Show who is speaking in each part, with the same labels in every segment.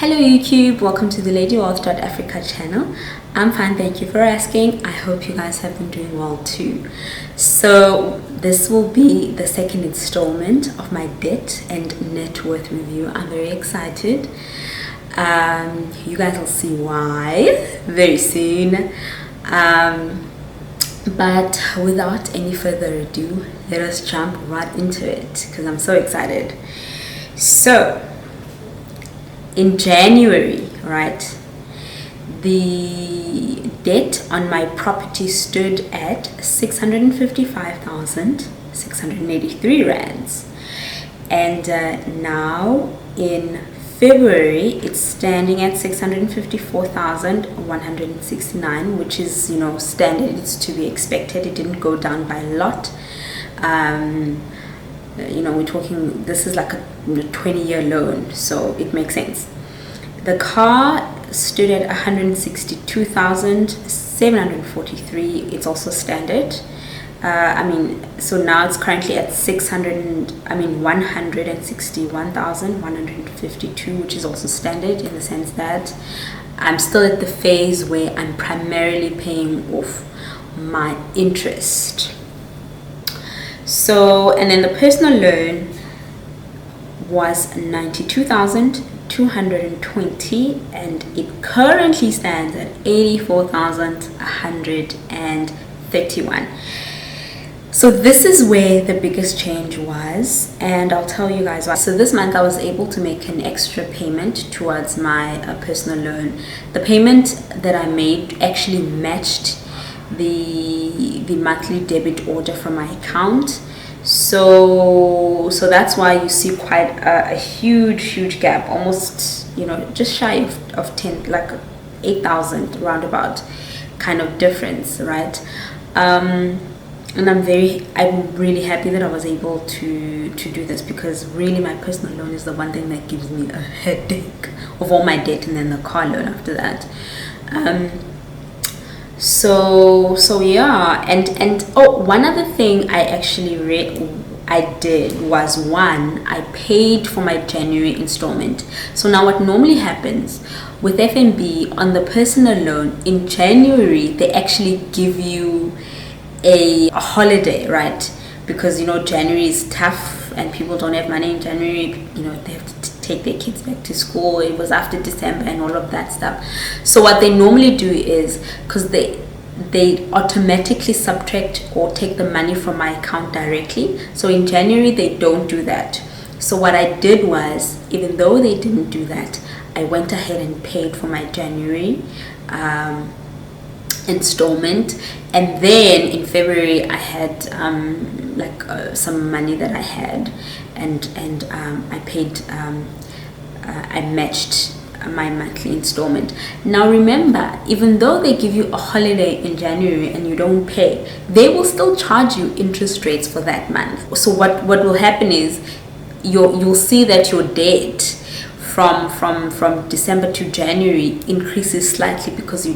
Speaker 1: Hello YouTube, welcome to the LadyWealth.Africa channel. I'm fine, thank you for asking. I hope you guys have been doing well too. So this will be the second installment of my debt and net worth review. I'm very excited. You guys will see why very soon. But without any further ado, let us jump right into it because I'm so excited. So in January, right, the debt on my property stood at 655,683 rands, and now in February it's standing at 654,169, which is, you know, standard. It's to be expected. It didn't go down by a lot. You know, we're talking, this is like a 20-year loan, so it makes sense. The car stood at 162,743. It's also standard. So now it's currently at 161,152, which is also standard in the sense that I'm still at the phase where I'm primarily paying off my interest. So, and then the personal loan was 92,220, and it currently stands at 84,131. So this is where the biggest change was, and I'll tell you guys why. So this month I was able to make an extra payment towards my personal loan. The payment that I made actually matched the monthly debit order from my account, so that's why you see quite a huge gap, almost, you know, just shy of 10, like 8,000 roundabout kind of difference, right? And I'm really happy that I was able to do this, because really my personal loan is the one thing that gives me a headache of all my debt, and then the car loan after that. So yeah, and oh, one other thing I actually did was, one, I paid for my January installment. So now what normally happens with FNB on the personal loan, in January they actually give you a holiday, right? Because, you know, January is tough and people don't have money in January. You know, they have to take their kids back to school. It was after December and all of that stuff. So what they normally do is, because they automatically subtract or take the money from my account directly. So in January they don't do that. So what I did was, even though they didn't do that, I went ahead and paid for my January installment, and then in February I had some money that I had, and I paid, I matched my monthly installment. Now remember, even though they give you a holiday in January and you don't pay, they will still charge you interest rates for that month. So what will happen is you'll see that your debt from December to January increases slightly, because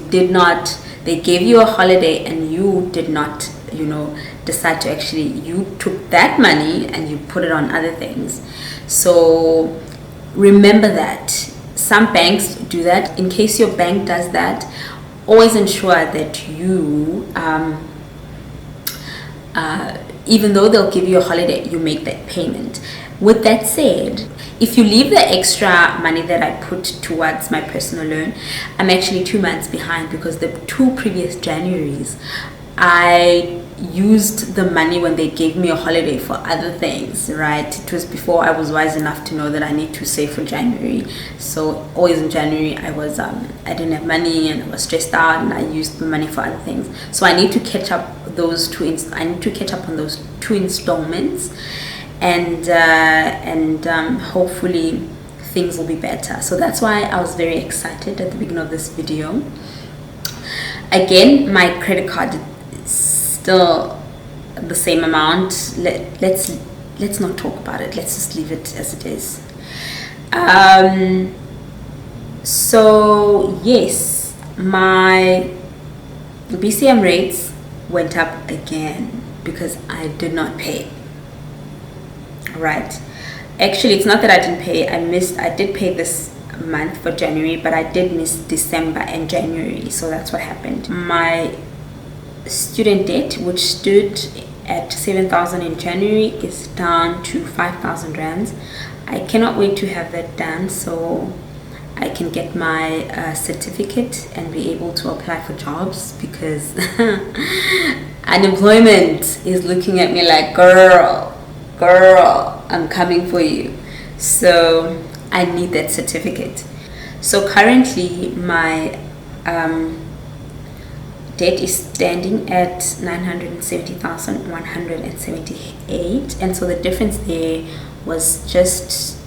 Speaker 1: they gave you a holiday and you did not, you know, decide to actually, you took that money and you put it on other things. So remember that some banks do that. In case your bank does that, always ensure that you even though they'll give you a holiday, you make that payment. With that said, if you leave the extra money that I put towards my personal loan, I'm actually 2 months behind, because the 2 previous Januaries I used the money when they gave me a holiday for other things, right? It was before I was wise enough to know that I need to save for January. So always in January I didn't have money and I was stressed out, and I used the money for other things. So I need to catch up on those 2 installments, and hopefully things will be better. So that's why I was very excited at the beginning of this video. Again, my credit card is still the same amount. Let's not talk about it. Let's just leave it as it is. So yes, my BCM rates went up again because I did not pay. Right, actually it's not that I didn't pay. I did pay this month for January, but I did miss December and January, so that's what happened. My student debt, which stood at 7,000 in January, is down to 5,000 rands. I cannot wait to have that done so I can get my certificate and be able to apply for jobs, because unemployment is looking at me like, girl, I'm coming for you. So I need that certificate. So currently my debt is standing at 970,178, and so the difference there was just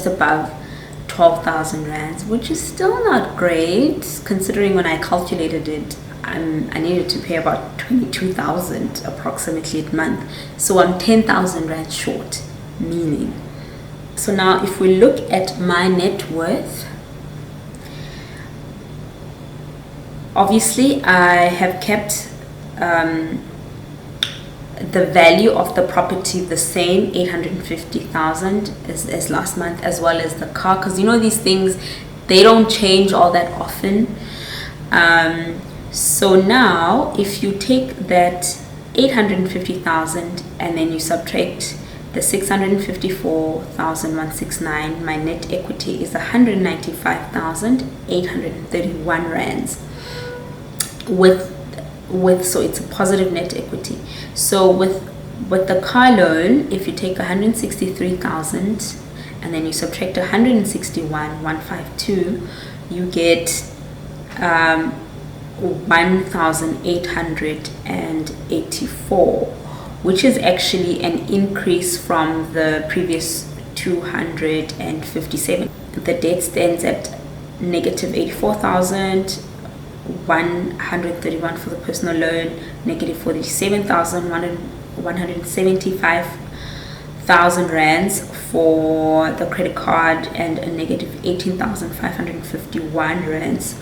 Speaker 1: above 12,000 rands, which is still not great considering when I calculated it, I needed to pay about 22,000 approximately a month. So I'm 10,000 rands short, meaning. So now if we look at my net worth, obviously I have kept the value of the property the same, 850,000 as last month, as well as the car, because you know these things, they don't change all that often. So now if you take that 850,000 and then you subtract the 654,169, my net equity is 195,831 rands. So it's a positive net equity. So with the car loan, if you take 163,000 and then you subtract 161,152, you get 1,884, which is actually an increase from the previous 257. The debt stands at negative 84,131 for the personal loan, negative 47,175,000 rands for the credit card, and a negative 18,551 rands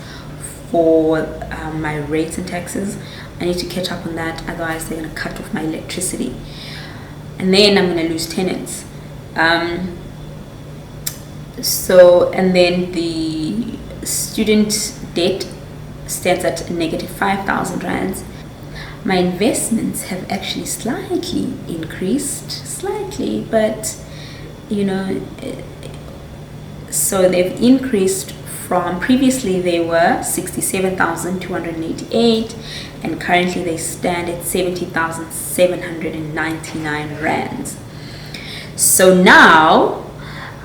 Speaker 1: for my rates and taxes. I need to catch up on that, otherwise they're going to cut off my electricity, and then I'm going to lose tenants. And then the student debt stands at negative 5,000 rands. My investments have actually slightly increased, but you know, so they've increased from previously they were 67,288 and currently they stand at 70,799 rands. So now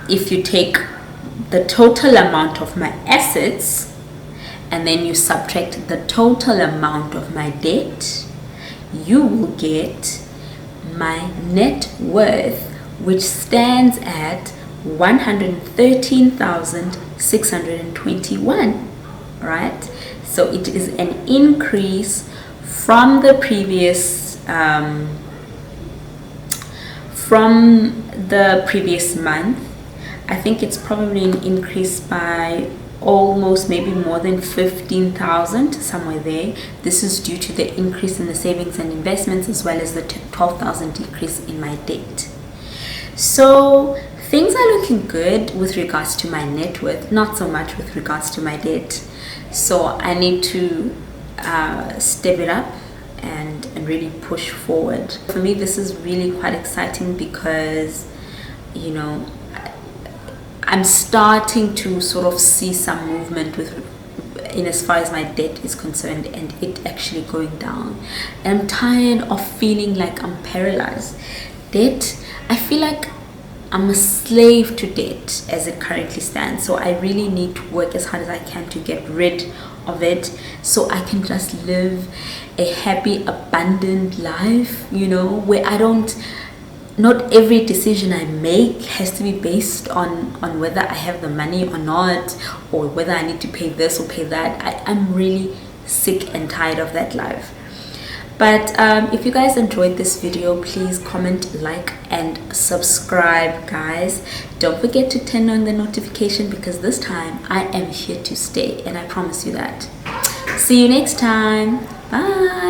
Speaker 1: if you take the total amount of my assets and then you subtract the total amount of my debt, you will get my net worth, which stands at 113,621, right? So it is an increase from the previous month. I think it's probably an increase by almost maybe more than 15,000, somewhere there. This is due to the increase in the savings and investments, as well as the 12,000 decrease in my debt. So things are looking good with regards to my net worth, not so much with regards to my debt. So I need to step it up and really push forward. For me, this is really quite exciting because, you know, I'm starting to sort of see some movement in as far as my debt is concerned, and it actually going down. And I'm tired of feeling like I'm paralyzed. Debt, I feel like I'm a slave to debt as it currently stands. So I really need to work as hard as I can to get rid of it, so I can just live a happy, abundant life, you know, where I don't, not every decision I make has to be based on whether I have the money or not, or whether I need to pay this or pay that. I'm really sick and tired of that life. But if you guys enjoyed this video, please comment, like, and subscribe, guys. Don't forget to turn on the notification, because this time I am here to stay, and I promise you that. See you next time. Bye.